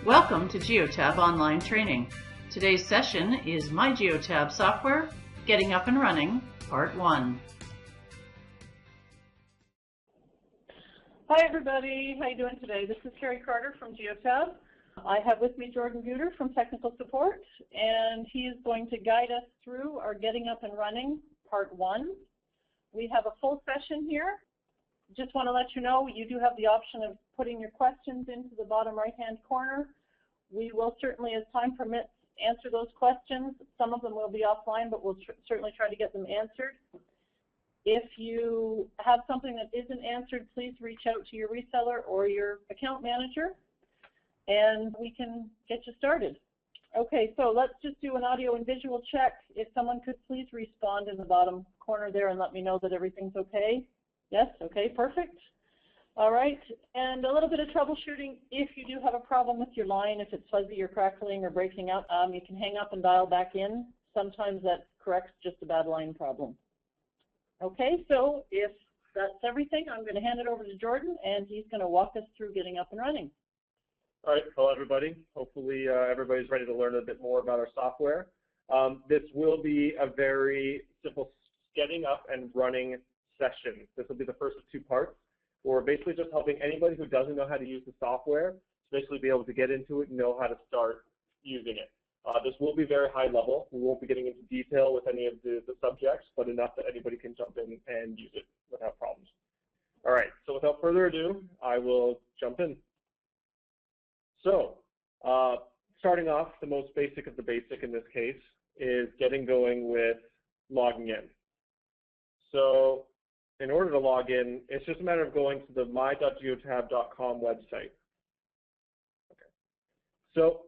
Welcome to Geotab Online Training. Today's session is My Geotab Software, Getting Up and Running, Part 1. Hi everybody, how you doing today? This is Carrie Carter from Geotab. I have with me Jordan Guter from Technical Support, and he is going to guide us through our Getting Up and Running, Part 1. We have a full session here. Just want to let you know you do have the option of putting your questions into the bottom right-hand corner. We will certainly, as time permits, answer those questions. Some of them will be offline, but we'll certainly try to get them answered. If you have something that isn't answered, please reach out to your reseller or your account manager, and we can get you started. Okay, so let's just do an audio and visual check. If someone could please respond in the bottom corner there and let me know that everything's okay. Yes, okay, perfect. All right, and a little bit of troubleshooting. If you do have a problem with your line, if it's fuzzy or crackling or breaking up, you can hang up and dial back in. Sometimes that corrects just a bad line problem. Okay, so if that's everything, I'm going to hand it over to Jordan, and he's going to walk us through getting up and running. All right, hello everybody. Hopefully everybody's ready to learn a bit more about our software. This will be a very simple getting up and running session. This will be the first of two parts. We're basically just helping anybody who doesn't know how to use the software to basically be able to get into it and know how to start using it. This will be very high level. We won't be getting into detail with any of the subjects, but enough that anybody can jump in and use it without problems. All right, so without further ado, I will jump in. So, starting off, the most basic of the basic in this case is getting going with logging in. So, in order to log in, it's just a matter of going to the my.geotab.com website. Okay. So,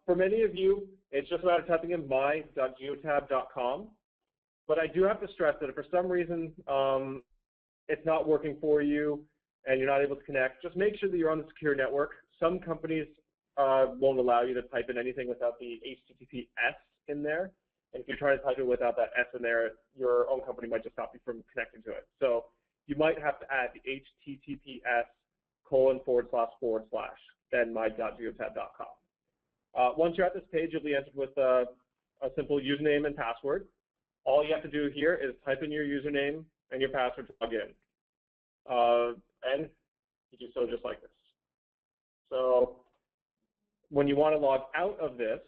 for many of you, it's just a matter of typing in my.geotab.com. But I do have to stress that if for some reason it's not working for you and you're not able to connect, just make sure that you're on the secure network. Some companies won't allow you to type in anything without the HTTPS in there. And if you try to type it without that S in there, your own company might just stop you from connecting to it. So you might have to add the HTTPS://, then my.geotab.com. Once you're at this page, you'll be entered with a simple username and password. All you have to do here is type in your username and your password to log in. And you do so just like this. So when you want to log out of this,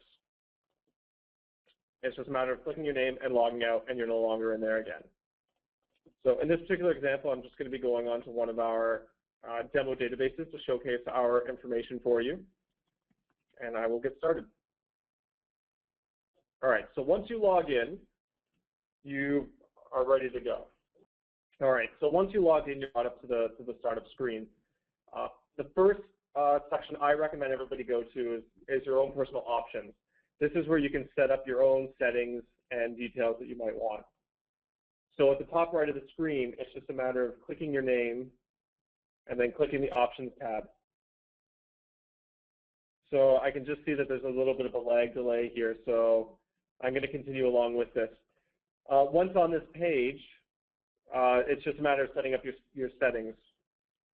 it's just a matter of clicking your name and logging out, and you're no longer in there again. So in this particular example, I'm just going to be going on to one of our demo databases to showcase our information for you, and I will get started. All right, so once you log in, you are ready to go. All right, so once you log in, you're brought up to the startup screen. The first section I recommend everybody go to is your own personal options. This is where you can set up your own settings and details that you might want. So at the top right of the screen, it's just a matter of clicking your name and then clicking the Options tab. So I can just see that there's a little bit of a lag delay here, so I'm going to continue along with this. Once on this page, it's just a matter of setting up your settings.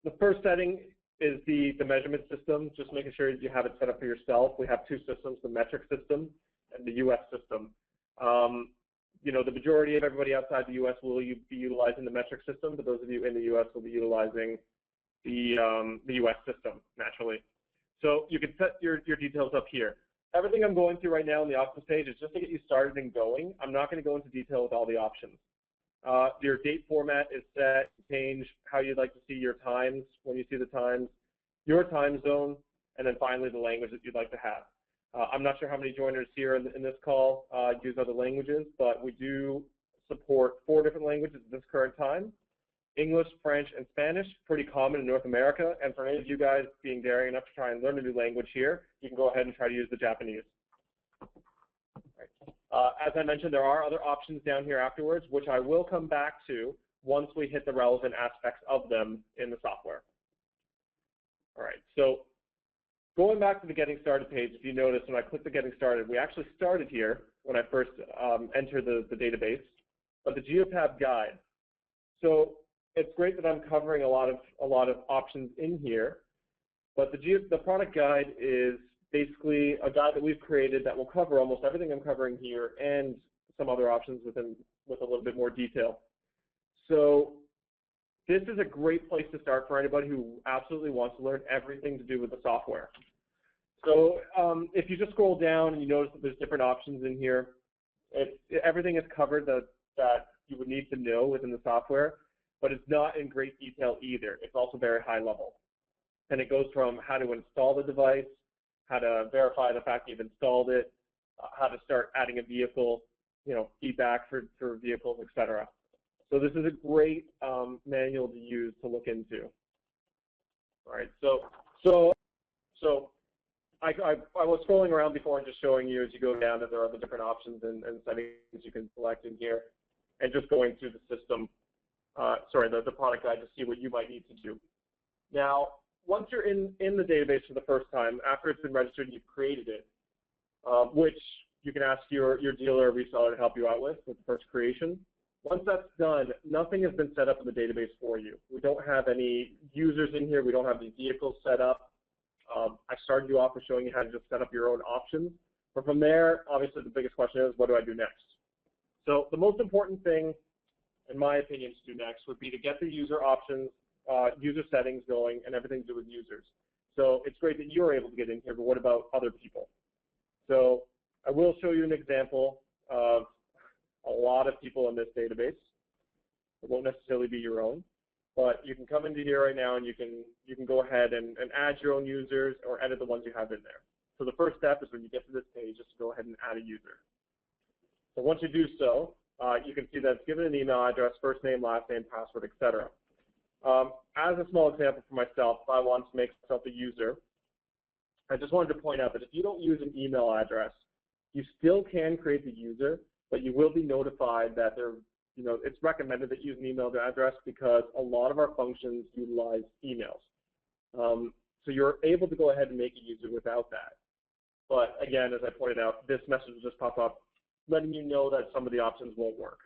The first setting is the measurement system, just making sure you have it set up for yourself. We have two systems, the metric system and the US system. You know, the majority of everybody outside the US will be utilizing the metric system, but those of you in the US will be utilizing the US system, naturally. So you can set your details up here. Everything I'm going through right now on the options page is just to get you started and going. I'm not going to go into detail with all the options. Your date format is set, change how you'd like to see your times when you see the times, your time zone, and then finally the language that you'd like to have. I'm not sure how many joiners here in this call use other languages, but we do support 4 different languages at this current time. English, French, and Spanish, pretty common in North America, and for any of you guys being daring enough to try and learn a new language here, you can go ahead and try to use the Japanese. As I mentioned, there are other options down here afterwards, which I will come back to once we hit the relevant aspects of them in the software. All right, so going back to the Getting Started page, if you notice when I click the Getting Started, we actually started here when I first entered the database, but the Geotab guide. So it's great that I'm covering a lot of options in here, But the product guide is basically a guide that we've created that will cover almost everything I'm covering here and some other options with a little bit more detail. So this is a great place to start for anybody who absolutely wants to learn everything to do with the software. So if you just scroll down and you notice that there's different options in here, everything is covered that you would need to know within the software, but it's not in great detail either. It's also very high level. And it goes from how to install the device, how to verify the fact you've installed it, how to start adding a vehicle, feedback for vehicles, etc. So this is a great manual to use to look into. All right, so I was scrolling around before and just showing you as you go down that there are the different options and settings you can select in here, and just going through the system, the product guide to see what you might need to do. Now, once you're in the database for the first time, after it's been registered and you've created it, which you can ask your dealer or reseller to help you out with the first creation. Once that's done, nothing has been set up in the database for you. We don't have any users in here. We don't have any vehicles set up. I started you off with showing you how to just set up your own options. But from there, obviously, the biggest question is, what do I do next? So the most important thing, in my opinion, to do next would be to get the user options, user settings going, and everything to do with users. So it's great that you're able to get in here, but what about other people? So I will show you an example of a lot of people in this database. It won't necessarily be your own, but you can come into here right now and you can go ahead and add your own users or edit the ones you have in there. So the first step is when you get to this page, just to go ahead and add a user. So once you do so, you can see that it's given an email address, first name, last name, password, etc. As a small example for myself, if I want to make myself a user, I just wanted to point out that if you don't use an email address, you still can create the user, but you will be notified that it's recommended that you use an email address because a lot of our functions utilize emails. So you're able to go ahead and make a user without that. But again, as I pointed out, this message will just pop up letting you know that some of the options won't work.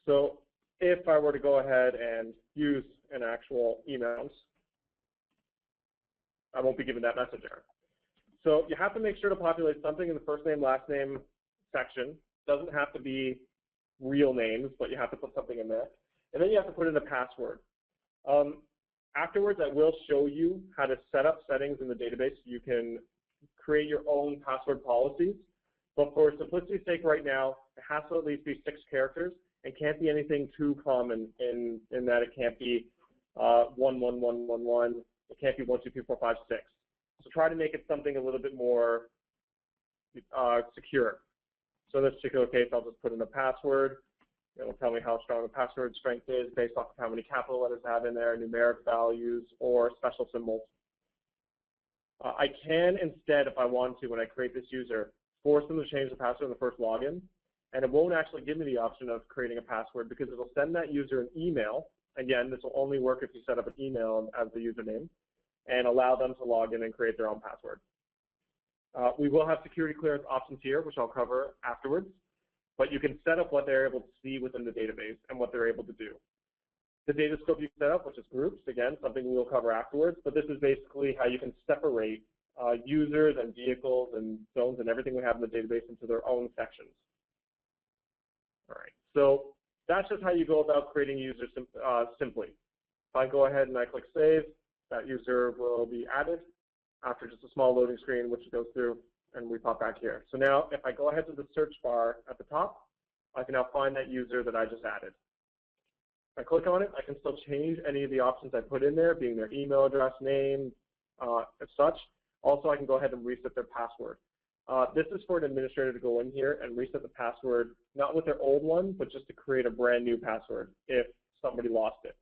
So if I were to go ahead and use an actual email, I won't be given that message error. So you have to make sure to populate something in the first name, last name section. It doesn't have to be real names, but you have to put something in there. And then you have to put in a password. Afterwards, I will show you how to set up settings in the database. You can create your own password policies. But for simplicity's sake right now, it has to at least be 6 characters. It can't be anything too common in that it can't be 11111. It can't be 1, 2, 3, 4, 5, 6. So try to make it something a little bit more secure. So in this particular case, I'll just put in a password. It will tell me how strong the password strength is based off of how many capital letters I have in there, numeric values, or special symbols. I can instead, if I want to, when I create this user, force them to change the password in the first login, and it won't actually give me the option of creating a password because it'll send that user an email. Again, this will only work if you set up an email as the username, and allow them to log in and create their own password. We will have security clearance options here, which I'll cover afterwards, but you can set up what they're able to see within the database and what they're able to do. The data scope you set up, which is groups, again, something we'll cover afterwards, but this is basically how you can separate users and vehicles and zones and everything we have in the database into their own sections. All right, so that's just how you go about creating users simply. If I go ahead and I click Save, that user will be added after just a small loading screen, which goes through, and we pop back here. So now, if I go ahead to the search bar at the top, I can now find that user that I just added. If I click on it, I can still change any of the options I put in there, being their email address, name, as such. Also, I can go ahead and reset their password. This is for an administrator to go in here and reset the password, not with their old one, but just to create a brand new password if somebody lost it.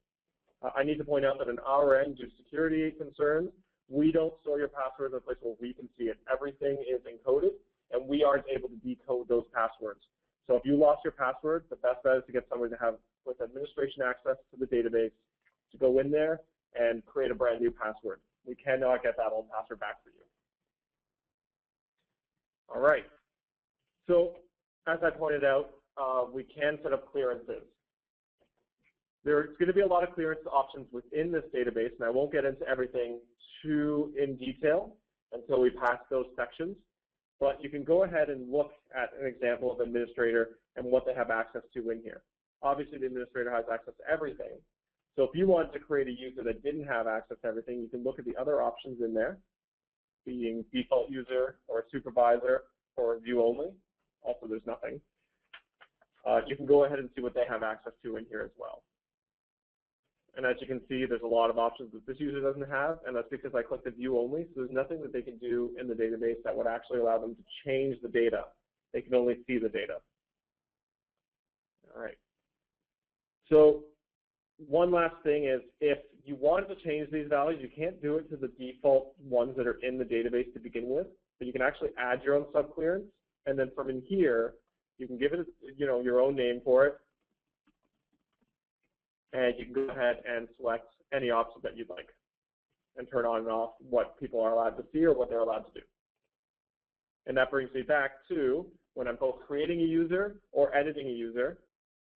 I need to point out that on our end, due to security concerns, we don't store your passwords in a place where we can see it. Everything is encoded, and we aren't able to decode those passwords. So if you lost your password, the best bet is to get somebody to have with administration access to the database to go in there and create a brand new password. We cannot get that old password back for you. All right. So as I pointed out, we can set up clearances. There's going to be a lot of clearance options within this database, and I won't get into everything too in detail until we pass those sections. But you can go ahead and look at an example of administrator and what they have access to in here. Obviously, the administrator has access to everything. So if you wanted to create a user that didn't have access to everything, you can look at the other options in there, being default user or a supervisor or view only. Also, there's nothing. You can go ahead and see what they have access to in here as well. And as you can see, there's a lot of options that this user doesn't have, and that's because I clicked the view only, so there's nothing that they can do in the database that would actually allow them to change the data. They can only see the data. All right. So one last thing is, if you wanted to change these values, you can't do it to the default ones that are in the database to begin with, but you can actually add your own subclearance, and then from in here, you can give it, your own name for it, and you can go ahead and select any option that you'd like and turn on and off what people are allowed to see or what they're allowed to do. And that brings me back to when I'm both creating a user or editing a user,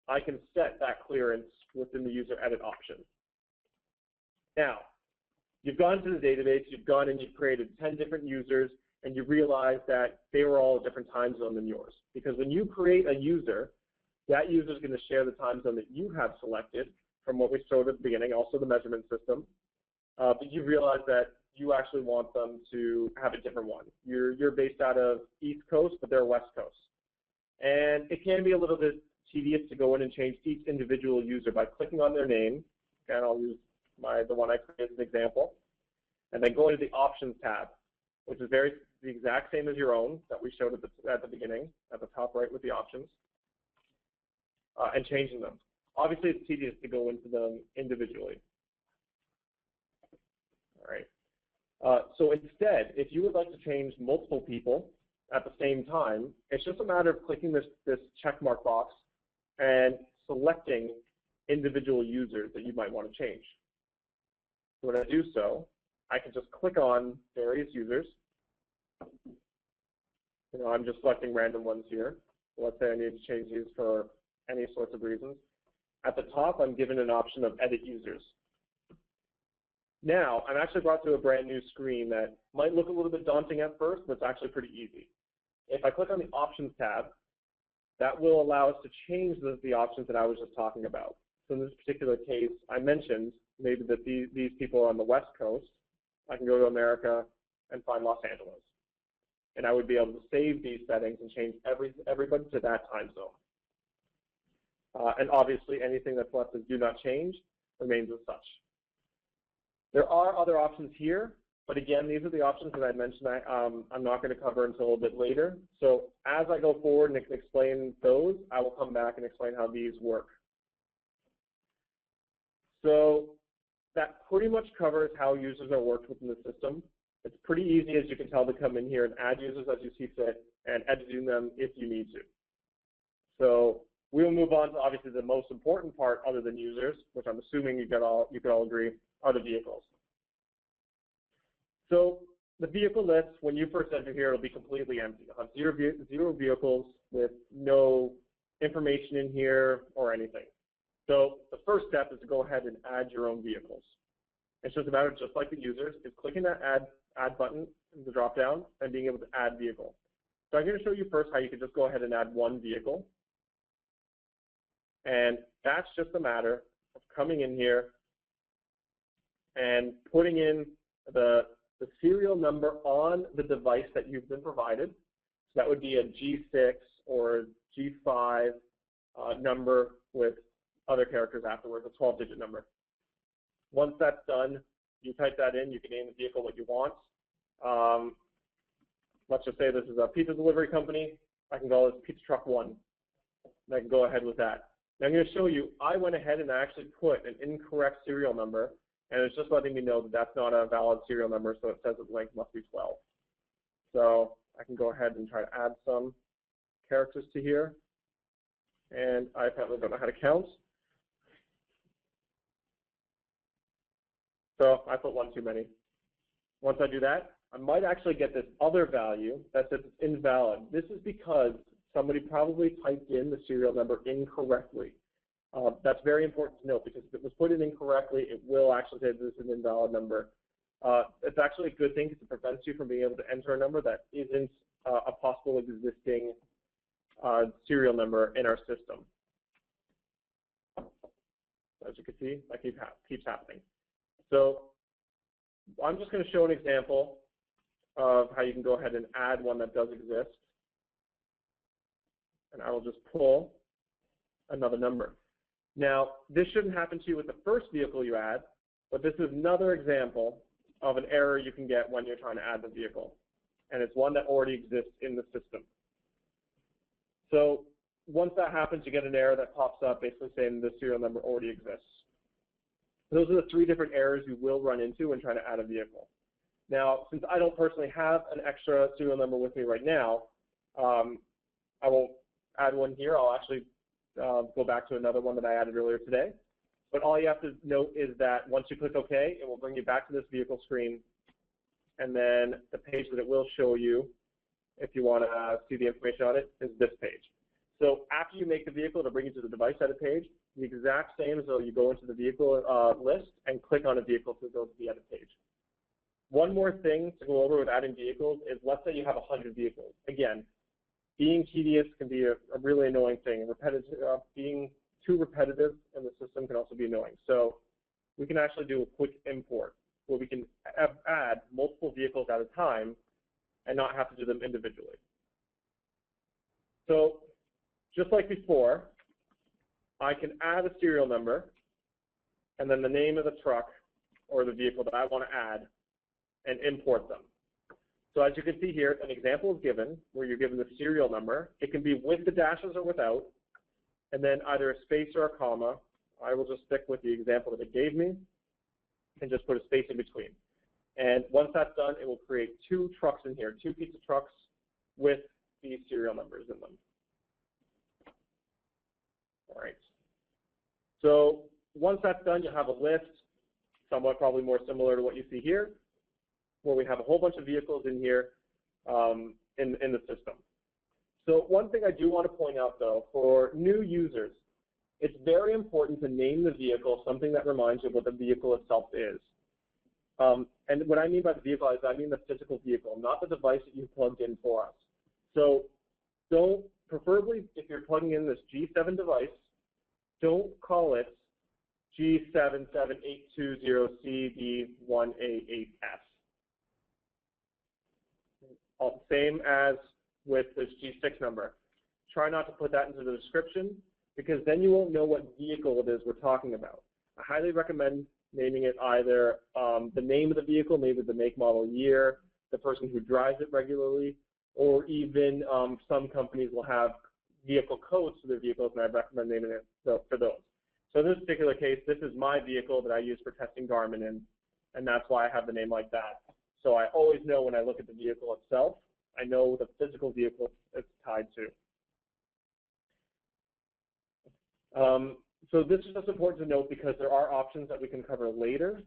I can set that clearance within the user edit option. Now, you've gone to the database, you've gone and you've created 10 different users, and you realize that they were all a different time zone than yours. Because when you create a user, that user is going to share the time zone that you have selected from what we showed at the beginning, also the measurement system. But you realize that you actually want them to have a different one. You're based out of East Coast, but they're West Coast. And it can be a little bit tedious to go in and change each individual user by clicking on their name. And I'll use the one I created as an example. And then go into the Options tab, which is the exact same as your own that we showed at the beginning, at the top right with the options, and changing them. Obviously, it's tedious to go into them individually. All right. So instead, if you would like to change multiple people at the same time, it's just a matter of clicking this checkmark box and selecting individual users that you might want to change. So when I do so, I can just click on various users. I'm just selecting random ones here. So let's say I need to change these for any sorts of reasons. At the top, I'm given an option of edit users. Now, I'm actually brought to a brand new screen that might look a little bit daunting at first, but it's actually pretty easy. If I click on the Options tab, that will allow us to change the options that I was just talking about. So in this particular case, I mentioned maybe that these people are on the West Coast. I can go to America and find Los Angeles. And I would be able to save these settings and change everybody to that time zone. And obviously, anything that's left as do not change remains as such. There are other options here, but again, these are the options that I mentioned I'm not going to cover until a little bit later. So as I go forward and explain those, I will come back and explain how these work. So that pretty much covers how users are worked within the system. It's pretty easy, as you can tell, to come in here and add users as you see fit and editing them if you need to. So we will move on to obviously the most important part other than users, which I'm assuming you could all agree, are the vehicles. So the vehicle list, when you first enter here, it'll be completely empty. You'll have zero vehicles with no information in here or anything. So the first step is to go ahead and add your own vehicles. It's just a matter of, just like the users, is clicking that add button in the drop down and being able to add vehicle. So I'm going to show you first how you can just go ahead and add one vehicle. And that's just a matter of coming in here and putting in the serial number on the device that you've been provided. So that would be a G6 or G5 number with other characters afterwards, a 12-digit number. Once that's done, you type that in. You can name the vehicle what you want. Let's just say this is a pizza delivery company. I can call this Pizza Truck 1. And I can go ahead with that. Now I'm going to show you, I went ahead and I actually put an incorrect serial number, and it's just letting me know that that's not a valid serial number, so it says that the length must be 12. So I can go ahead and try to add some characters to here. And I apparently don't know how to count. So I put one too many. Once I do that, I might actually get this other value that says it's invalid. This is because somebody probably typed in the serial number incorrectly. That's very important to note because if it was put in incorrectly, it will actually say this is an invalid number. It's actually a good thing because it prevents you from being able to enter a number that isn't a possible existing serial number in our system. As you can see, that keeps happening. So I'm just going to show an example of how you can go ahead and add one that does exist. And I will just pull another number. Now, this shouldn't happen to you with the first vehicle you add, but this is another example of an error you can get when you're trying to add the vehicle. And it's one that already exists in the system. So once that happens, you get an error that pops up basically saying the serial number already exists. Those are the three different errors you will run into when trying to add a vehicle. Now, since I don't personally have an extra serial number with me right now, I won't add one here. I'll actually go back to another one that I added earlier today. But all you have to note is that once you click OK, it will bring you back to this vehicle screen. And then the page that it will show you, if you want to see the information on it, is this page. So after you make the vehicle, it'll bring you to the device edit page, the exact same as though you go into the vehicle list and click on a vehicle to go to the edit page. One more thing to go over with adding vehicles is, let's say you have 100 vehicles. Again, being tedious can be a really annoying thing. Being too repetitive in the system can also be annoying. So we can actually do a quick import where we can add multiple vehicles at a time and not have to do them individually. So just like before, I can add a serial number and then the name of the truck or the vehicle that I want to add and import them. So as you can see here, an example is given where you're given the serial number. It can be with the dashes or without, and then either a space or a comma. I will just stick with the example that it gave me and just put a space in between. And once that's done, it will create two trucks in here, two pizza trucks with these serial numbers in them. All right. So once that's done, you'll have a list, somewhat probably more similar to what you see here, where we have a whole bunch of vehicles in here in the system. So one thing I do want to point out, though, for new users, it's very important to name the vehicle something that reminds you of what the vehicle itself is. And what I mean by the vehicle is I mean the physical vehicle, not the device that you plugged in for us. So don't, preferably if you're plugging in this G7 device, don't call it G77820CD1A8S. Same as with this G6 number. Try not to put that into the description because then you won't know what vehicle it is we're talking about. I highly recommend naming it either the name of the vehicle, maybe the make, model, year, the person who drives it regularly, or even some companies will have vehicle codes for their vehicles, and I recommend naming it for those. So in this particular case, this is my vehicle that I use for testing Garmin in, and that's why I have the name like that. So I always know when I look at the vehicle itself, I know the physical vehicle it's tied to. So this is just important to note because there are options that we can cover later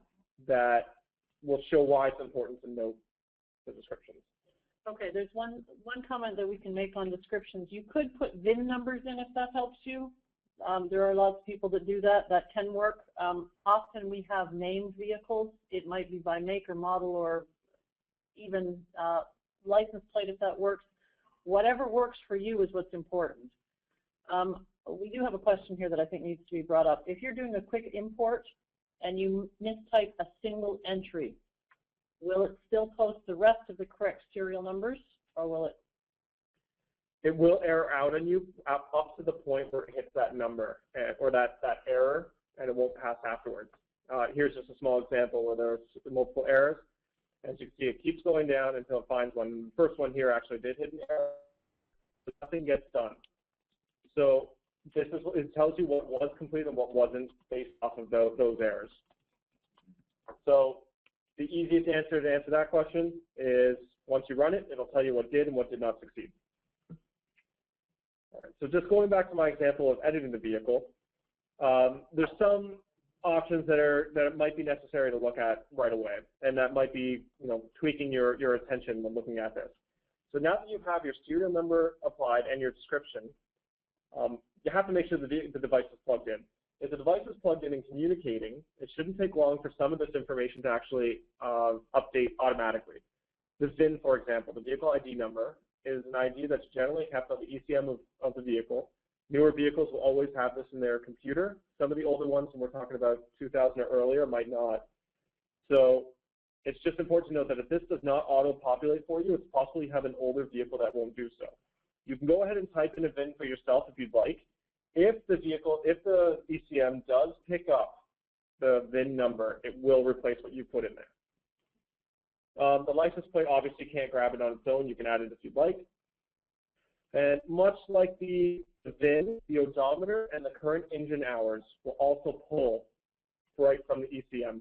that will show why it's important to note the descriptions. Okay, there's one comment that we can make on descriptions. You could put VIN numbers in if that helps you. There are lots of people that do that. That can work. Often we have named vehicles. It might be by make or model or even license plate if that works. Whatever works for you is what's important. We do have a question here that I think needs to be brought up. If you're doing a quick import and you mistype a single entry, will it still post the rest of the correct serial numbers, or will it? It will error out on you up to the point where it hits that number or that error, and it won't pass afterwards. Here's just a small example where there's multiple errors. As you can see, it keeps going down until it finds one. The first one here actually did hit an error, but nothing gets done. So this is it tells you what was complete and what wasn't based off of those errors. So the easiest answer to answer that question is once you run it, it'll tell you what did and what did not succeed. All right, so just going back to my example of editing the vehicle, there's some options that might be necessary to look at right away, and that might be tweaking your attention when looking at this. So now that you have your serial number applied and your description, you have to make sure the device is plugged in. If the device is plugged in and communicating, it shouldn't take long for some of this information to actually update automatically. The VIN, for example, the vehicle ID number, is an ID that's generally kept on the ECM of the vehicle. Newer vehicles will always have this in their computer. Some of the older ones, when we're talking about 2000 or earlier, might not. So it's just important to note that if this does not auto-populate for you, it's possible you have an older vehicle that won't do so. You can go ahead and type in a VIN for yourself if you'd like. If the ECM does pick up the VIN number, it will replace what you put in there. The license plate obviously can't grab it on its own. You can add it if you'd like. And much like the VIN, the odometer and the current engine hours will also pull right from the ECM.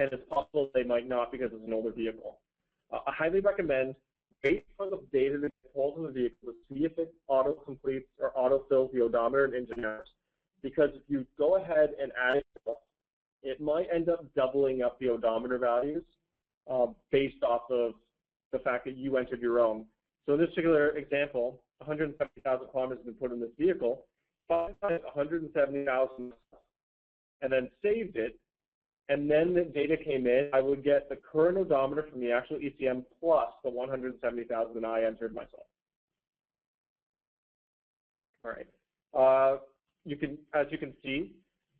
And it's possible they might not because it's an older vehicle. I highly recommend wait for the data to get pulled from the vehicle to see if it auto-completes or auto-fills the odometer and engine hours. Because if you go ahead and add it, it might end up doubling up the odometer values based off of the fact that you entered your own. So in this particular example, 170,000 kilometers have been put in this vehicle. If I find 170,000 and then saved it, and then the data came in, I would get the current odometer from the actual ECM plus the 170,000 I entered myself. All right. As you can see,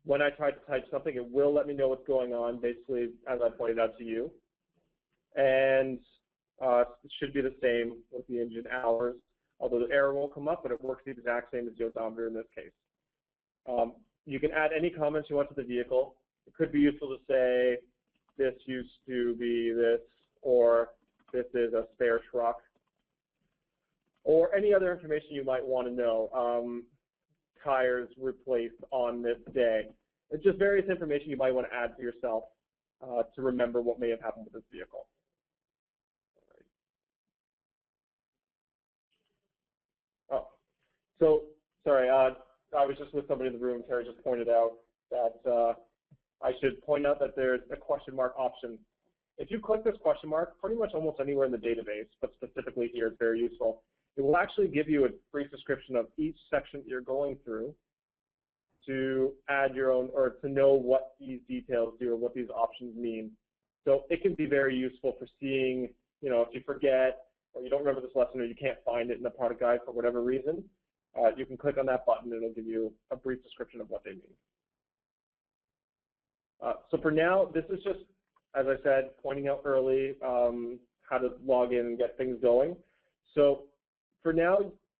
when I try to type something, it will let me know what's going on, basically, as I pointed out to you. And it should be the same with the engine hours, although the error won't come up, but it works the exact same as the odometer in this case. You can add any comments you want to the vehicle. It could be useful to say, this used to be this, or this is a spare truck, or any other information you might want to know. Tires replaced on this day. It's just various information you might want to add for yourself to remember what may have happened with this vehicle. Oh, so sorry, I was just with somebody in the room. Terry just pointed out that I should point out that there's a question mark option. If you click this question mark, pretty much almost anywhere in the database, but specifically here, it's very useful. It will actually give you a brief description of each section that you're going through to add your own, or to know what these details do or what these options mean. So it can be very useful for seeing, if you forget or you don't remember this lesson or you can't find it in the product guide for whatever reason, you can click on that button and it'll give you a brief description of what they mean. So for now, this is just, as I said, pointing out early how to log in and get things going. So for now,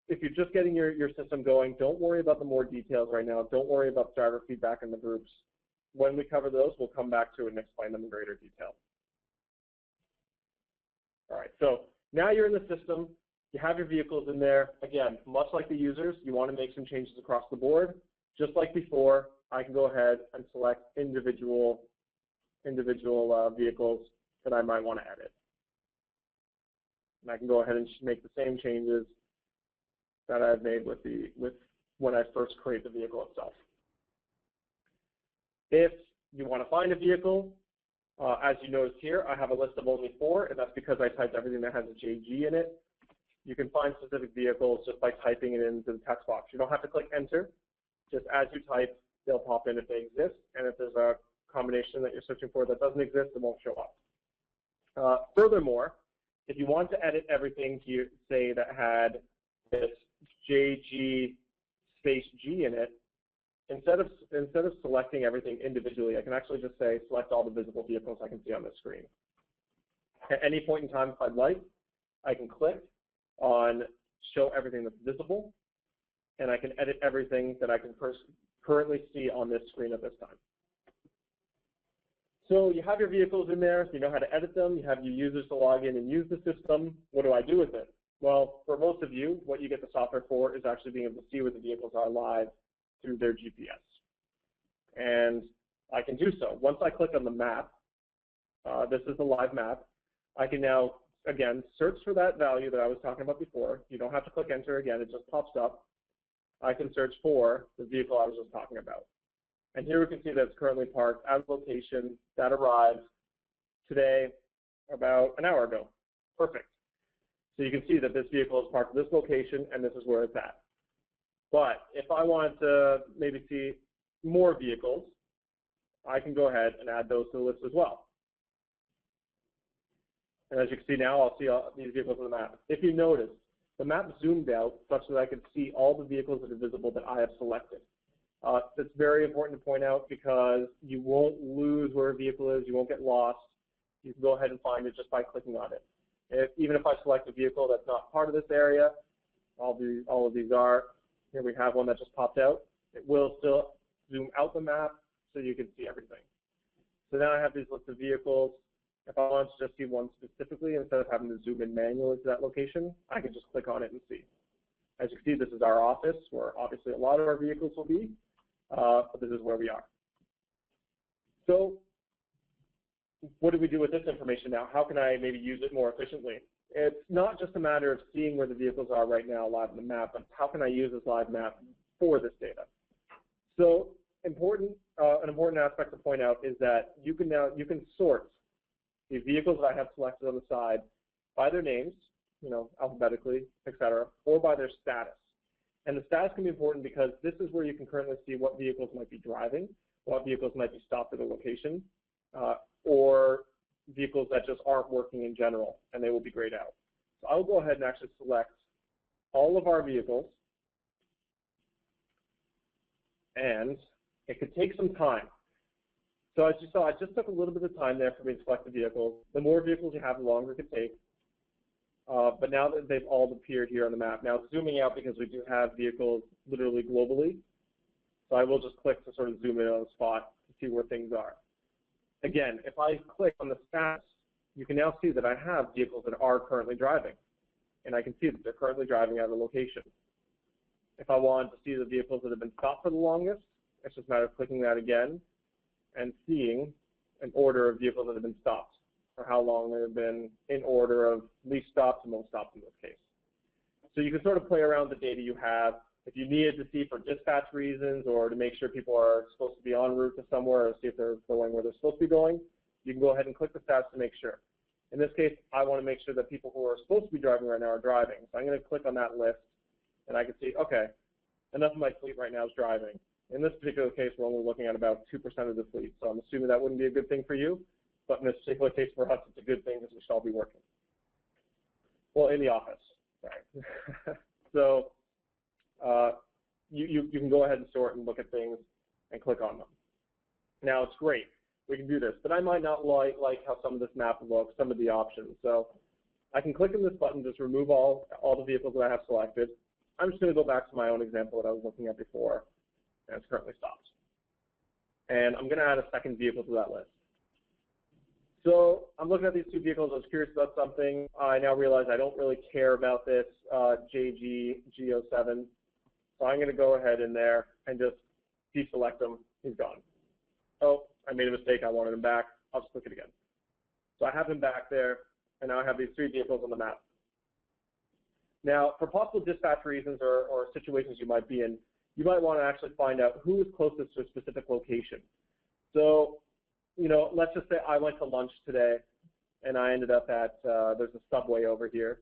if you're just getting your system going, don't worry about the more details right now. Don't worry about driver feedback in the groups. When we cover those, we'll come back to it and explain them in greater detail. All right, so now you're in the system. You have your vehicles in there. Again, much like the users, you want to make some changes across the board. Just like before, I can go ahead and select individual vehicles that I might want to edit. And I can go ahead and make the same changes that I've made with when I first create the vehicle itself. If you want to find a vehicle, as you notice here, I have a list of only 4, and that's because I typed everything that has a JG in it. You can find specific vehicles just by typing it into the text box. You don't have to click enter. Just as you type, they'll pop in if they exist, and if there's a combination that you're searching for that doesn't exist, it won't show up. Furthermore, if you want to edit everything to say that had this JG space G in it, instead of selecting everything individually, I can actually just say select all the visible vehicles I can see on the screen. At any point in time, if I'd like, I can click on show everything that's visible, and I can edit everything that I can currently see on this screen at this time. So you have your vehicles in there, you know how to edit them, you have your users to log in and use the system. What do I do with it? Well, for most of you, what you get the software for is actually being able to see where the vehicles are live through their GPS. And I can do so. Once I click on the map, this is the live map, I can now, again, search for that value that I was talking about before. You don't have to click enter again, it just pops up. I can search for the vehicle I was just talking about. And here we can see that it's currently parked at a location that arrived today about an hour ago. Perfect. So you can see that this vehicle is parked at this location and this is where it's at. But if I wanted to maybe see more vehicles, I can go ahead and add those to the list as well. And as you can see now, I'll see all these vehicles on the map. If you notice, the map zoomed out such that I could see all the vehicles that are visible that I have selected. That's very important to point out because you won't lose where a vehicle is, you won't get lost. You can go ahead and find it just by clicking on it. Even if I select a vehicle that's not part of this area, all of these are, here we have one that just popped out, it will still zoom out the map so you can see everything. So now I have these lists of vehicles. If I want to just see one specifically, instead of having to zoom in manually to that location, I can just click on it and see. As you can see, this is our office, where obviously a lot of our vehicles will be, but this is where we are. So what do we do with this information now? How can I maybe use it more efficiently? It's not just a matter of seeing where the vehicles are right now live on the map, but how can I use this live map for this data? So an important aspect to point out is that you can sort the vehicles that I have selected on the side by their names, alphabetically, etc., or by their status. And the status can be important because this is where you can currently see what vehicles might be driving, what vehicles might be stopped at a location, or vehicles that just aren't working in general, and they will be grayed out. So I'll go ahead and actually select all of our vehicles, and it could take some time. So as you saw, it just took a little bit of time there for me to select the vehicles. The more vehicles you have, the longer it could take. But now that they've all appeared here on the map, now zooming out because we do have vehicles literally globally. So I will just click to sort of zoom in on the spot to see where things are. Again, if I click on the status, you can now see that I have vehicles that are currently driving. And I can see that they're currently driving at a location. If I wanted to see the vehicles that have been stopped for the longest, it's just a matter of clicking that again and seeing an order of vehicles that have been stopped, or how long they have been in order of least stopped to most stopped in this case. So you can sort of play around with the data you have. If you needed to see for dispatch reasons or to make sure people are supposed to be en route to somewhere or see if they're going where they're supposed to be going, you can go ahead and click the stats to make sure. In this case, I want to make sure that people who are supposed to be driving right now are driving. So I'm going to click on that list, and I can see, okay, enough of my fleet right now is driving. In this particular case, we're only looking at about 2% of the fleet, so I'm assuming that wouldn't be a good thing for you, but in this particular case for us, it's a good thing because we should all be working. Well, in the office, sorry. So you can go ahead and sort and look at things and click on them. Now, it's great. We can do this, but I might not like how some of this map looks, some of the options. So I can click on this button, just remove all the vehicles that I have selected. I'm just going to go back to my own example that I was looking at before, and it's currently stopped. And I'm going to add a second vehicle to that list. So I'm looking at these two vehicles. I was curious about something. I now realize I don't really care about this JG G07. So I'm going to go ahead in there and just deselect him. He's gone. Oh, I made a mistake. I wanted him back. I'll just click it again. So I have him back there, and now I have these three vehicles on the map. Now, for possible dispatch reasons or situations you might be in, you might want to actually find out who is closest to a specific location. So, let's just say I went to lunch today, and I ended up at, there's a Subway over here,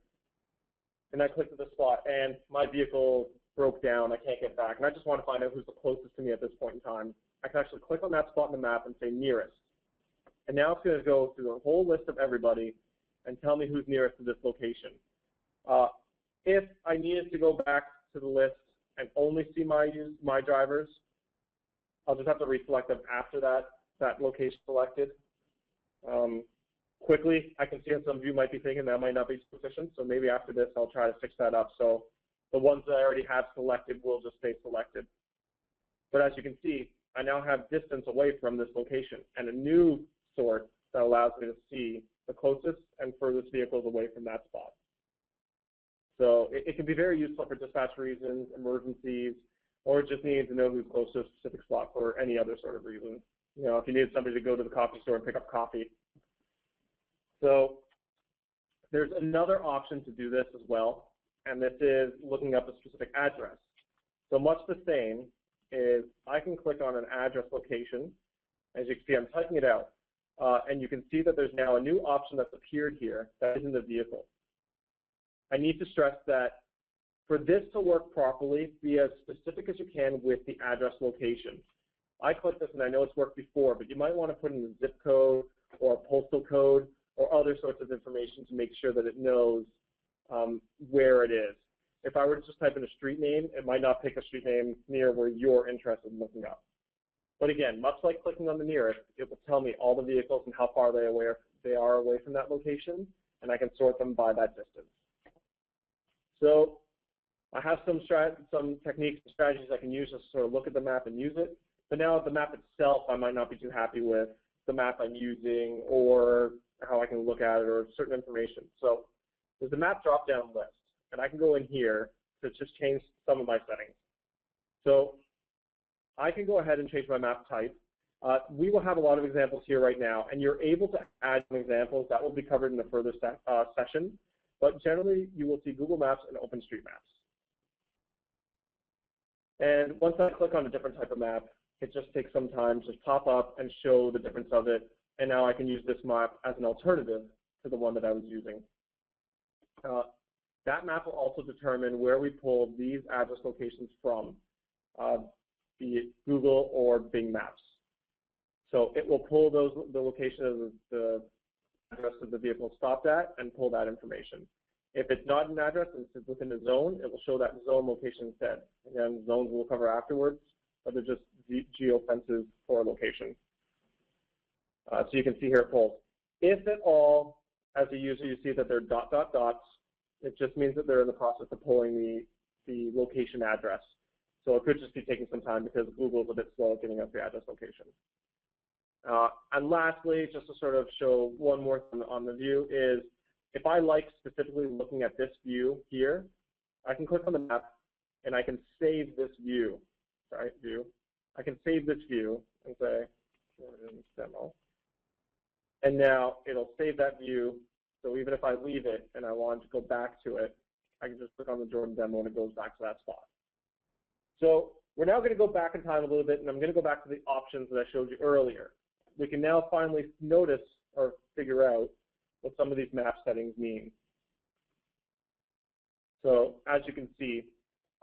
and I clicked at the spot, and my vehicle broke down. I can't get back, and I just want to find out who's the closest to me at this point in time. I can actually click on that spot in the map and say nearest. And now it's going to go through the whole list of everybody and tell me who's nearest to this location. If I needed to go back to the list and only see my drivers, I'll just have to reselect them after that location selected. Quickly, I can see how some of you might be thinking that might not be sufficient, so maybe after this I'll try to fix that up. So the ones that I already have selected will just stay selected. But as you can see, I now have distance away from this location and a new sort that allows me to see the closest and furthest vehicles away from that spot. So it can be very useful for dispatch reasons, emergencies, or just needing to know who's close to a specific spot for any other sort of reason. If you needed somebody to go to the coffee store and pick up coffee. So there's another option to do this as well, and this is looking up a specific address. So much the same is I can click on an address location. As you can see, I'm typing it out, and you can see that there's now a new option that's appeared here that is in the vehicle. I need to stress that For this to work properly, be as specific as you can with the address location. I clicked this and I know it's worked before, but you might want to put in the zip code or a postal code or other sorts of information to make sure that it knows where it is. If I were to just type in a street name, it might not pick a street name near where you're interested in looking up. But again, much like clicking on the nearest, it will tell me all the vehicles and how far they are away from that location, and I can sort them by that distance. So I have some techniques and strategies I can use to sort of look at the map and use it. But now the map itself, I might not be too happy with the map I'm using or how I can look at it or certain information. So there's a map drop-down list, and I can go in here to just change some of my settings. So I can go ahead and change my map type. We will have a lot of examples here right now, and you're able to add some examples. That will be covered in a further session. But generally, you will see Google Maps and OpenStreetMaps. And once I click on a different type of map, it just takes some time to pop up and show the difference of it. And now I can use this map as an alternative to the one that I was using. That map will also determine where we pulled these address locations from, be it Google or Bing Maps. So it will pull the location of the address of the vehicle stopped at and pull that information. If it's not an address and it's within a zone, it will show that zone location instead. Again, zones we'll cover afterwards, but they're just geofences for a location. So you can see here it pulls. If at all, as a user, you see that they're dots, it just means that they're in the process of pulling the location address. So it could just be taking some time because Google is a bit slow at giving us the address location. And lastly, just to sort of show one more thing on the view is, if I like specifically looking at this view here, I can click on the map and I can save this view. Sorry, view. I can save this view and say, demo. And now it'll save that view. So even if I leave it and I want to go back to it, I can just click on the Jordan demo and it goes back to that spot. So we're now going to go back in time a little bit, and I'm going to go back to the options that I showed you earlier. We can now finally notice or figure out what some of these map settings mean. So as you can see,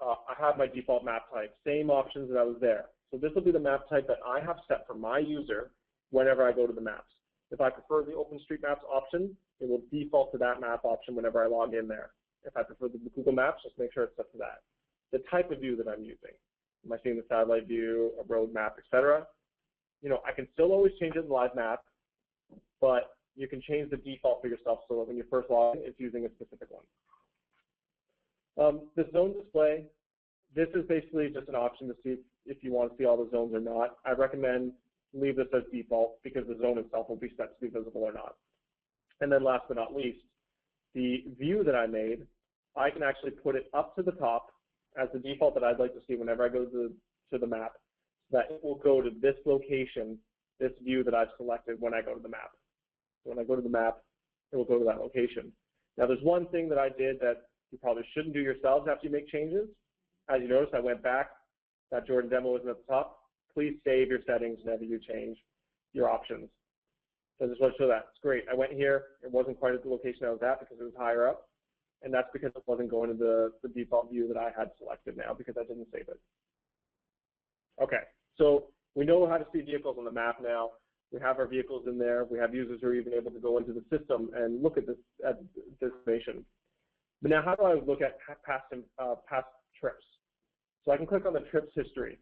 I have my default map type, same options that I was there. So this will be the map type that I have set for my user whenever I go to the maps. If I prefer the OpenStreetMaps option, it will default to that map option whenever I log in there. If I prefer the Google Maps, just make sure it's set to that. The type of view that I'm using. Am I seeing the satellite view, a road map, etc.? You know, I can still always change it in live map, but you can change the default for yourself so that when you first log in, it's using a specific one. The zone display, this is basically just an option to see if you want to see all the zones or not. I recommend leave this as default because the zone itself will be set to be visible or not. And then last but not least, the view that I made, I can actually put it up to the top as the default that I'd like to see whenever I go to the map, so that it will go to this location, this view that I've selected when I go to the map. So when I go to the map, it will go to that location. Now there's one thing that I did that you probably shouldn't do yourselves after you make changes. As you notice, I went back, that Jordan demo isn't at the top. Please save your settings whenever you change your options. So I just want to show that. It's great. I went here. It wasn't quite at the location I was at because it was higher up. And that's because it wasn't going to the default view that I had selected now because I didn't save it. Okay, so we know how to see vehicles on the map now. We have our vehicles in there. We have users who are even able to go into the system and look at this information. But now how do I look at past trips? So I can click on the trips history.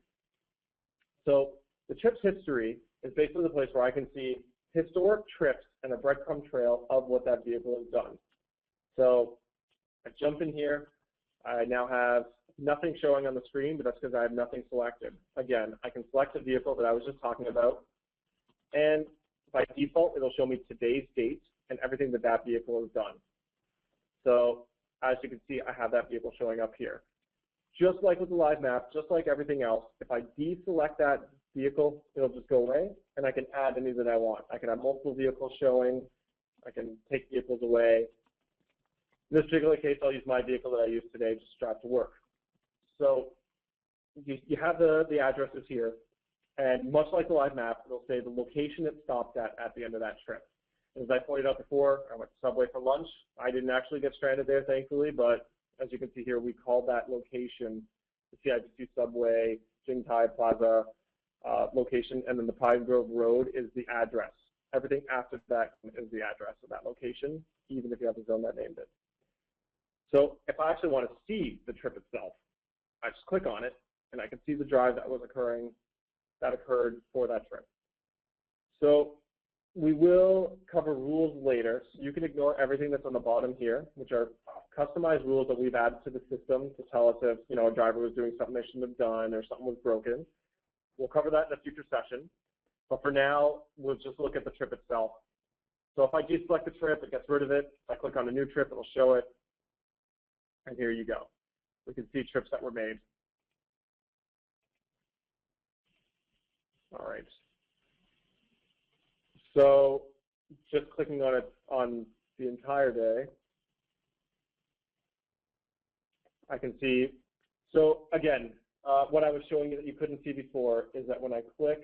So the trips history is basically the place where I can see historic trips and a breadcrumb trail of what that vehicle has done. So I jump in here. I now have nothing showing on the screen, but that's because I have nothing selected. Again, I can select a vehicle that I was just talking about, and by default, it'll show me today's date and everything that that vehicle has done. So as you can see, I have that vehicle showing up here. Just like with the live map, just like everything else, if I deselect that vehicle, it'll just go away, and I can add any that I want. I can have multiple vehicles showing. I can take vehicles away. In this particular case, I'll use my vehicle that I used today just to drive to work. So you have the addresses here, and much like the live map, it'll say the location it stopped at the end of that trip. As I pointed out before, I went to Subway for lunch. I didn't actually get stranded there, thankfully, but As you can see here, we called that location the CIBC Subway, Jingtai Plaza location, and then the Pine Grove Road is the address. Everything after that is the address of that location, even if you have a zone that named it. So if I actually want to see the trip itself, I just click on it, and I can see the drive that occurred for that trip. So we will cover rules later, so you can ignore everything that's on the bottom here, which are customized rules that we've added to the system to tell us if a driver was doing something they shouldn't have done or something was broken. We'll cover that in a future session, but for now, we'll just look at the trip itself. So if I deselect the trip, it gets rid of it. If I click on a new trip, it'll show it, and here you go. We can see trips that were made. All right. So just clicking on it on the entire day, I can see. So again, what I was showing you that you couldn't see before is that when I click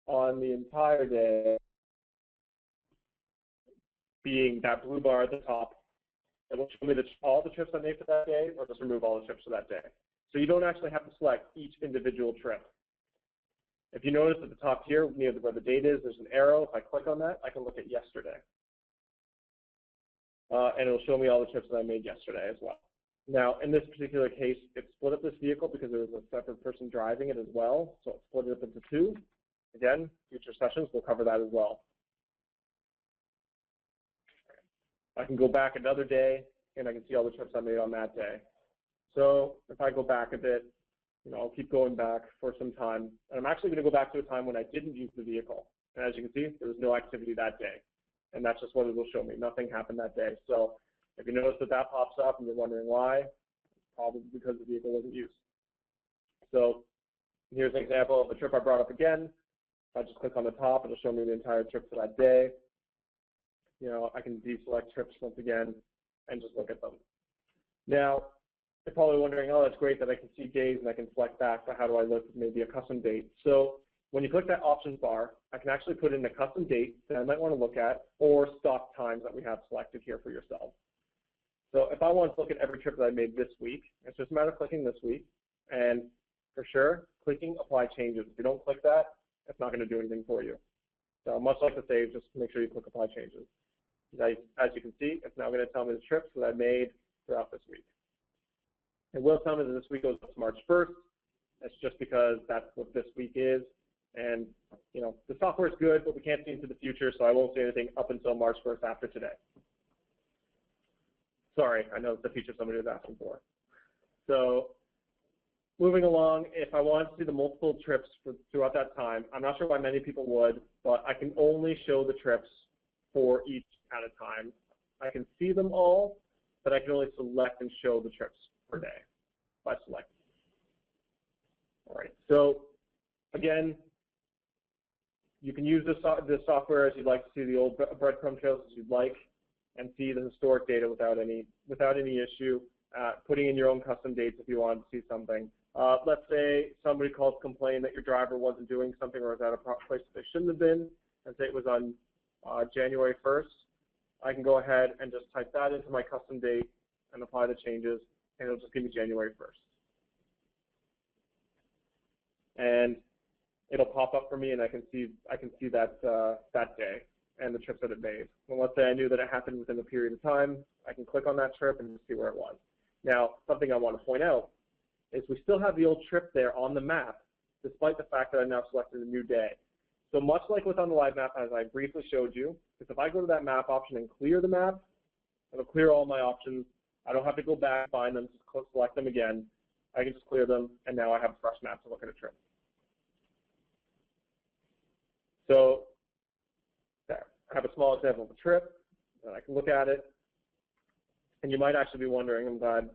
on the entire day, being that blue bar at the top, it will show me all the trips I made for that day, or just remove all the trips for that day. So you don't actually have to select each individual trip. If you notice at the top here, near where the date is, there's an arrow. If I click on that, I can look at yesterday. And it'll show me all the trips that I made yesterday as well. Now, in this particular case, it split up this vehicle because there was a separate person driving it as well. So it split it up into two. Again, future sessions, we'll cover that as well. I can go back another day, and I can see all the trips I made on that day. So if I go back a bit, I'll keep going back for some time. And I'm actually going to go back to a time when I didn't use the vehicle. And as you can see, there was no activity that day. And that's just what it will show me. Nothing happened that day. So if you notice that pops up and you're wondering why, it's probably because the vehicle wasn't used. So here's an example of a trip I brought up again. If I just click on the top, it'll show me the entire trip for that day. I can deselect trips once again and just look at them. Now, you're probably wondering, oh, that's great that I can see days and I can select back, but how do I look at maybe a custom date? So when you click that options bar, I can actually put in a custom date that I might want to look at, or stock times that we have selected here for yourself. So if I want to look at every trip that I made this week, it's just a matter of clicking this week, and for sure, clicking apply changes. If you don't click that, it's not going to do anything for you. So much like the save, just make sure you click apply changes. As you can see, it's now going to tell me the trips that I made throughout this week. It will tell me that this week goes up to March 1st. That's just because that's what this week is. And, the software is good, but we can't see into the future, so I won't say anything up until March 1st after today. Sorry, I know it's the feature somebody was asking for. So moving along, if I wanted to see the multiple trips throughout that time, I'm not sure why many people would, but I can only show the trips for each at a time. I can see them all, but I can only select and show the trips per day by selecting. All right, so again, you can use this software as you'd like to see the old breadcrumb trails as you'd like, and see the historic data without any issue. Putting in your own custom dates if you want to see something. Let's say somebody calls to complain that your driver wasn't doing something or was at a place that they shouldn't have been, and say it was on January 1st. I can go ahead and just type that into my custom date and apply the changes, and it'll just give me January 1st. And it'll pop up for me, and I can see that that day and the trips that it made. Well, let's say I knew that it happened within a period of time. I can click on that trip and see where it was. Now, something I want to point out is we still have the old trip there on the map, despite the fact that I've now selected a new day. So much like what's on the live map, as I briefly showed you, if I go to that map option and clear the map, it'll clear all my options. I don't have to go back and find them, just select them again. I can just clear them, and now I have a fresh map to look at a trip. So there, I have a small example of a trip, and I can look at it. And you might actually be wondering, I'm glad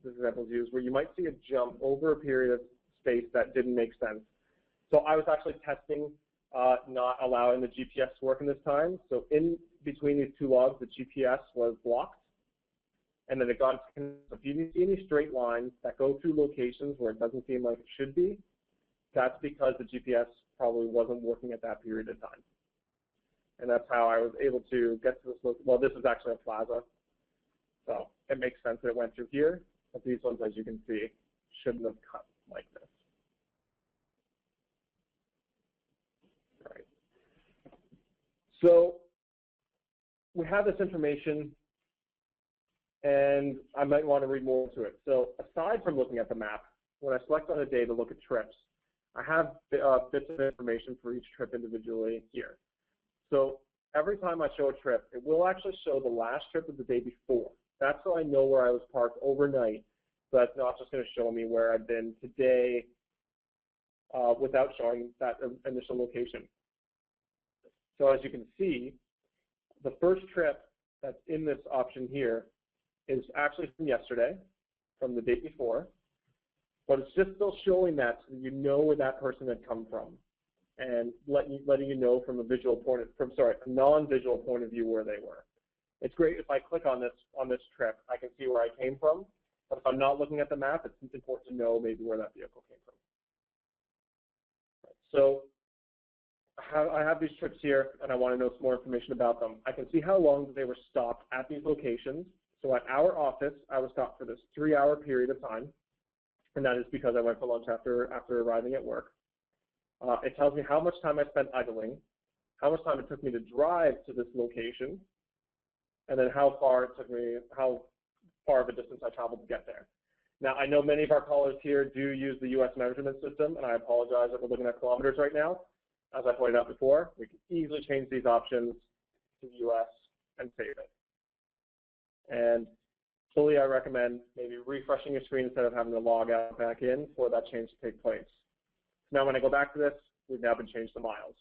this example is used, where you might see a jump over a period of space that didn't make sense. So I was actually testing not allowing the GPS to work in this time. So in between these two logs, the GPS was blocked. And then it got, if you see any straight lines that go through locations where it doesn't seem like it should be, that's because the GPS probably wasn't working at that period of time. And that's how I was able to get to this. Well, this is actually a plaza. So it makes sense that it went through here, but these ones, as you can see, shouldn't have cut like this. All right. So we have this information, and I might want to read more into it. So aside from looking at the map, when I select on a day to look at trips, I have bits of information for each trip individually here. So every time I show a trip, it will actually show the last trip of the day before. That's so I know where I was parked overnight, so that's not just going to show me where I've been today without showing that initial location. So as you can see, the first trip that's in this option here is actually from yesterday, from the day before, but it's just still showing that so you know where that person had come from, and letting you know from a non-visual point of view where they were. It's great if I click on this trip, I can see where I came from, but if I'm not looking at the map, it's important to know maybe where that vehicle came from. So I have these trips here, and I want to know some more information about them. I can see how long they were stopped at these locations. So at our office, I was stopped for this 3-hour period of time, and that is because I went for lunch after arriving at work. It tells me how much time I spent idling, how much time it took me to drive to this location, and then how far of a distance I traveled to get there. Now, I know many of our callers here do use the U.S. measurement system, and I apologize that we're looking at kilometers right now. As I pointed out before, we can easily change these options to the U.S. and save it. And fully, I recommend maybe refreshing your screen instead of having to log out back in for that change to take place. Now, when I go back to this, we've now been changed to miles.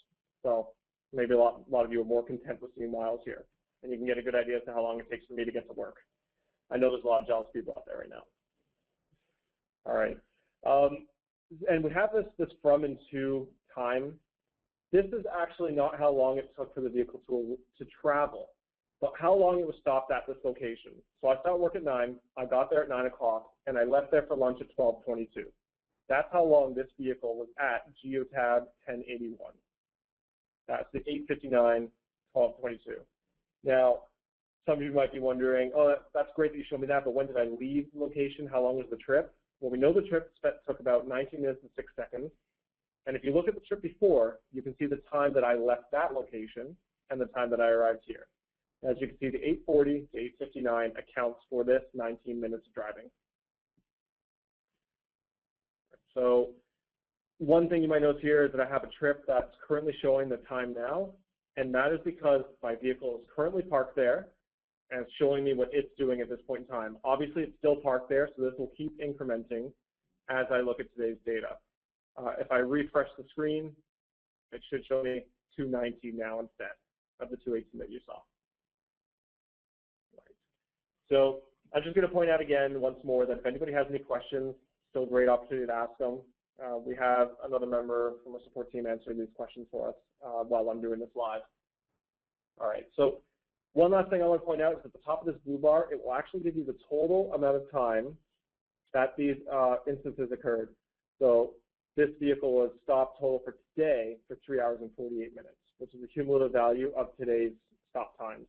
So maybe a lot of you are more content with seeing miles here, and you can get a good idea as to how long it takes for me to get to work. I know there's a lot of jealous people out there right now. All right, and we have this from and to time. This is actually not how long it took for the vehicle to travel, but how long it was stopped at this location. So I started work at 9, I got there at 9 o'clock, and I left there for lunch at 12:22. That's how long this vehicle was at Geotab 1081. That's the 8:59, 12:22. Now, some of you might be wondering, oh, that's great that you showed me that, but when did I leave the location? How long was the trip? Well, we know the trip took about 19 minutes and 6 seconds. And if you look at the trip before, you can see the time that I left that location and the time that I arrived here. As you can see, the 8:40 to 8:59 accounts for this 19 minutes of driving. So one thing you might notice here is that I have a trip that's currently showing the time now, and that is because my vehicle is currently parked there, and it's showing me what it's doing at this point in time. Obviously, it's still parked there, so this will keep incrementing as I look at today's data. If I refresh the screen, it should show me 219 now instead of the 218 that you saw. Right. So I'm just going to point out again once more that if anybody has any questions, still a great opportunity to ask them. We have another member from our support team answering these questions for us while I'm doing this live. All right, so one last thing I want to point out is at the top of this blue bar, it will actually give you the total amount of time that these instances occurred. So this vehicle was stopped total for today for 3 hours and 48 minutes, which is the cumulative value of today's stop times.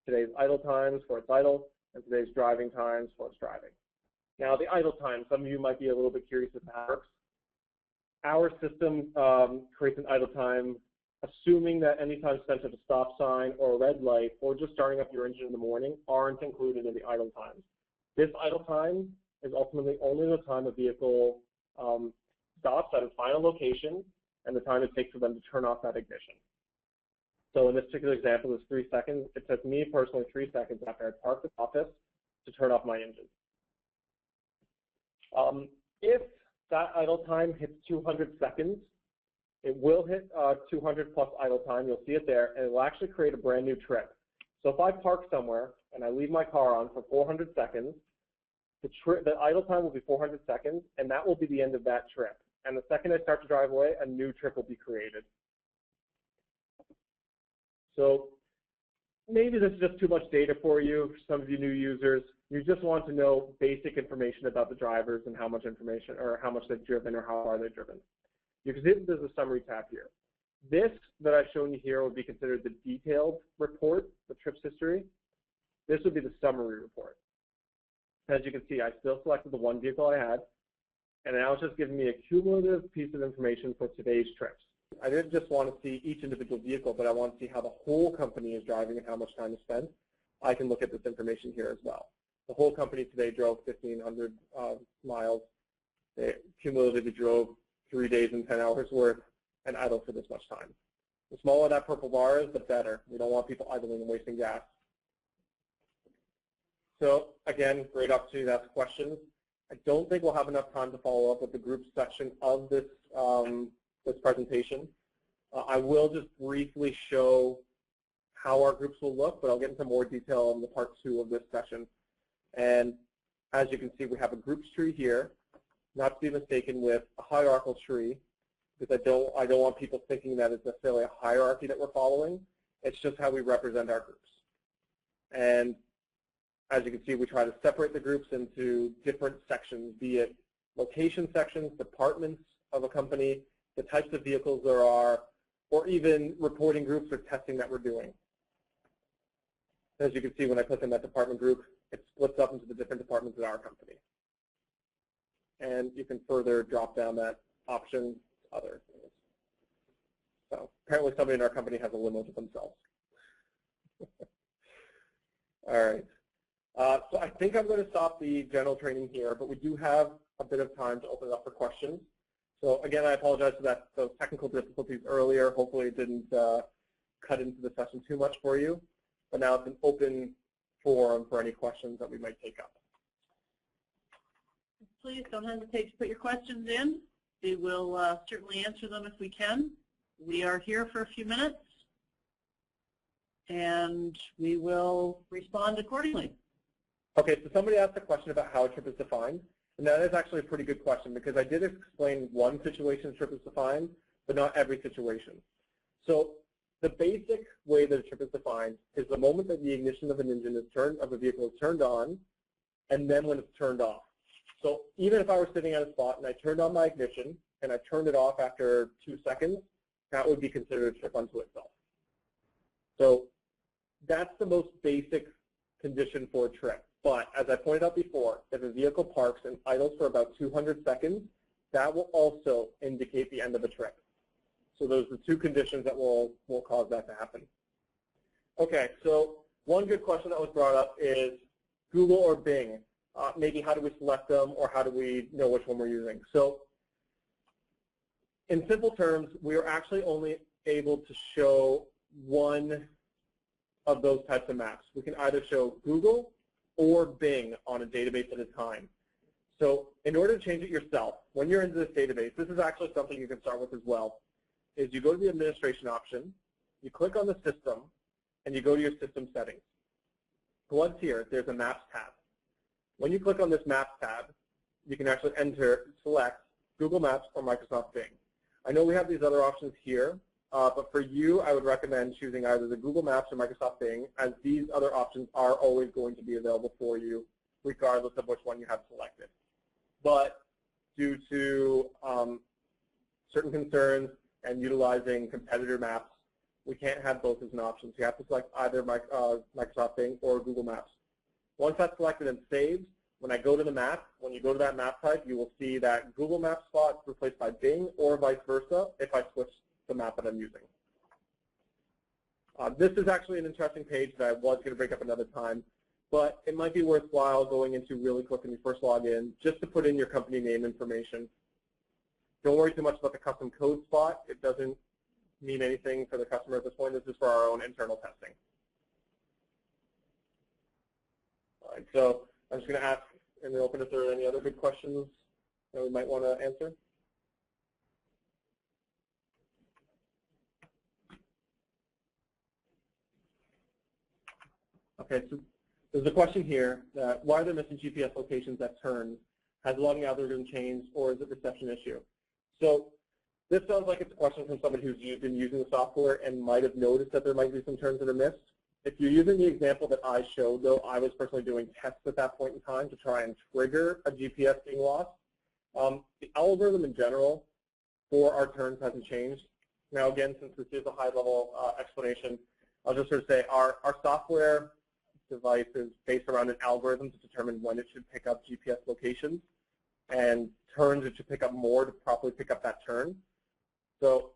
Today's idle times for its idle, and today's driving times for its driving. Now, the idle time, some of you might be a little bit curious if that works. Our system creates an idle time assuming that any time spent at a stop sign or a red light or just starting up your engine in the morning aren't included in the idle times. This idle time is ultimately only the time a vehicle stops at a final location and the time it takes for them to turn off that ignition. So in this particular example, it's 3 seconds. It took me personally 3 seconds after I parked at the office to turn off my engine. If that idle time hits 200 seconds, it will hit 200 plus idle time. You'll see it there, and it will actually create a brand new trip. So if I park somewhere and I leave my car on for 400 seconds, the idle time will be 400 seconds, and that will be the end of that trip. And the second I start to drive away, a new trip will be created. So maybe this is just too much data for you, for some of you new users. You just want to know basic information about the drivers and how much information or how much they've driven or how far they've driven. You can see that there's a summary tab here. This that I've shown you here would be considered the detailed report, the trips history. This would be the summary report. As you can see, I still selected the one vehicle I had, and now it's just giving me a cumulative piece of information for today's trips. I didn't just want to see each individual vehicle, but I want to see how the whole company is driving and how much time is spent. I can look at this information here as well. The whole company today drove 1,500 miles. They cumulatively drove 3 days and 10 hours worth and idled for this much time. The smaller that purple bar is, the better. We don't want people idling and wasting gas. So again, great opportunity to ask questions. I don't think we'll have enough time to follow up with the group section of this, this presentation. I will just briefly show how our groups will look, but I'll get into more detail in the part 2 of this session. And as you can see, we have a groups tree here, not to be mistaken with a hierarchical tree, because I don't want people thinking that it's necessarily a hierarchy that we're following. It's just how we represent our groups. And as you can see, we try to separate the groups into different sections, be it location sections, departments of a company, the types of vehicles there are, or even reporting groups or testing that we're doing. As you can see, when I click on that department group, it splits up into the different departments in our company. And you can further drop down that option to other things. So apparently somebody in our company has a limo to themselves. All right. So I think I'm going to stop the general training here, but we do have a bit of time to open it up for questions. So again, I apologize for those technical difficulties earlier. Hopefully it didn't cut into the session too much for you. But now it's an open forum for any questions that we might take up. Please don't hesitate to put your questions in. We will certainly answer them if we can. We are here for a few minutes, and we will respond accordingly. Okay, so somebody asked a question about how a trip is defined, and that is actually a pretty good question because I did explain one situation a trip is defined, but not every situation. So the basic way that a trip is defined is the moment that the ignition of an engine is turned, of a vehicle is turned on, and then when it's turned off. So even if I were sitting at a spot and I turned on my ignition and I turned it off after 2 seconds, that would be considered a trip unto itself. So that's the most basic condition for a trip. But as I pointed out before, if a vehicle parks and idles for about 200 seconds, that will also indicate the end of a trip. So those are the 2 conditions that will cause that to happen. Okay, so one good question that was brought up is Google or Bing. Maybe how do we select them, or how do we know which one we're using? So in simple terms, we are actually only able to show one of those types of maps. We can either show Google or Bing on a database at a time. So in order to change it yourself, when you're into this database, this is actually something you can start with as well, is you go to the administration option, you click on the system, and you go to your system settings. Once here, there's a Maps tab. When you click on this Maps tab, you can actually select Google Maps or Microsoft Bing. I know we have these other options here, but for you, I would recommend choosing either the Google Maps or Microsoft Bing, as these other options are always going to be available for you, regardless of which one you have selected. But due to certain concerns and utilizing competitor maps, we can't have both as an option. So you have to select either Microsoft Bing or Google Maps. Once that's selected and saved, when I go to the map, when you go to that map type, you will see that Google Maps spot replaced by Bing, or vice versa if I switch the map that I'm using. This is actually an interesting page that I was going to break up another time, but it might be worthwhile going into really quick when you first log in, just to put in your company name information. Don't worry too much about the custom code spot. It doesn't mean anything for the customer at this point. This is for our own internal testing. All right, so I'm just going to ask in the open if there are any other good questions that we might want to answer. Okay, so there's a question here that why are there missing GPS locations at turns? Has the logging algorithm changed, or is it a reception issue? So this sounds like it's a question from somebody who's been using the software and might have noticed that there might be some turns that are missed. If you're using the example that I showed, though, I was personally doing tests at that point in time to try and trigger a GPS being lost. The algorithm in general for our turns hasn't changed. Now, again, since this is a high-level explanation, I'll just sort of say our software device is based around an algorithm to determine when it should pick up GPS locations, and turns it should pick up more to properly pick up that turn. So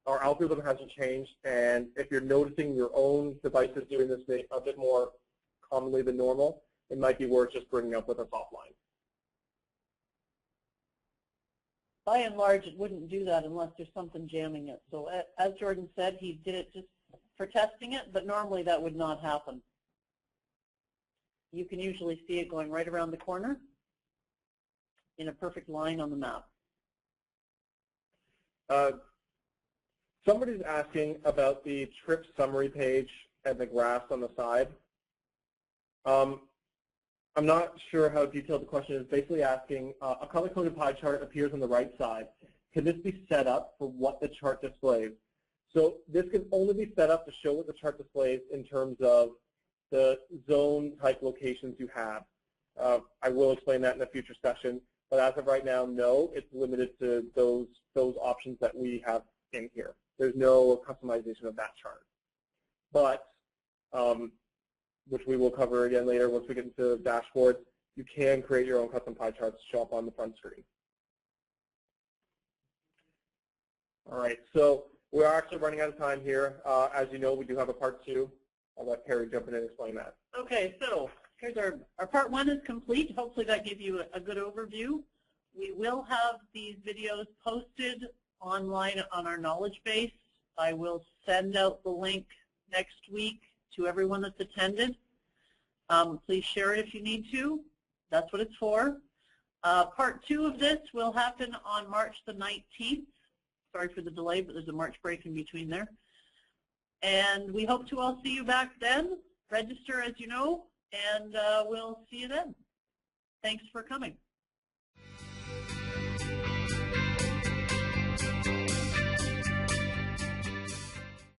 our algorithm hasn't changed, and if you're noticing your own devices doing this a bit more commonly than normal, it might be worth just bringing up with us offline. By and large, it wouldn't do that unless there's something jamming it. So as Jordan said, he did it just for testing it, but normally that would not happen. You can usually see it going right around the corner in a perfect line on the map. Somebody's asking about the trip summary page and the graphs on the side. I'm not sure how detailed the question is. Basically asking, a color-coded pie chart appears on the right side. Can this be set up for what the chart displays? So this can only be set up to show what the chart displays in terms of the zone type locations you have. I will explain that in a future session, but as of right now, no, it's limited to those options that we have in here. There's no customization of that chart. But, which we will cover again later once we get into dashboards, you can create your own custom pie charts to show up on the front screen. All right, so we are actually running out of time here. As you know, we do have a part 2. I'll let Perry jump in and explain that. Okay, so here's our part 1 is complete. Hopefully that gives you a good overview. We will have these videos posted online on our knowledge base. I will send out the link next week to everyone that's attended. Please share it if you need to. That's what it's for. Part 2 of this will happen on March the 19th. Sorry for the delay, but there's a March break in between there. And we hope to all see you back then. Register as you know, and we'll see you then. Thanks for coming.